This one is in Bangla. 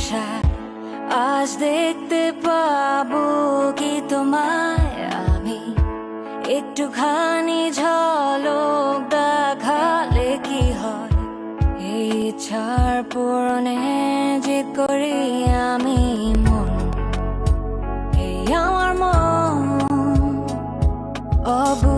আশায় আজ দেখতে পাবো কি তোমায় আমি, একটুখানি ঝলক দেখালে কি হয়। এই ইচ্ছার পূরণে জিদ করি আমি মন, এই আমার মন অবু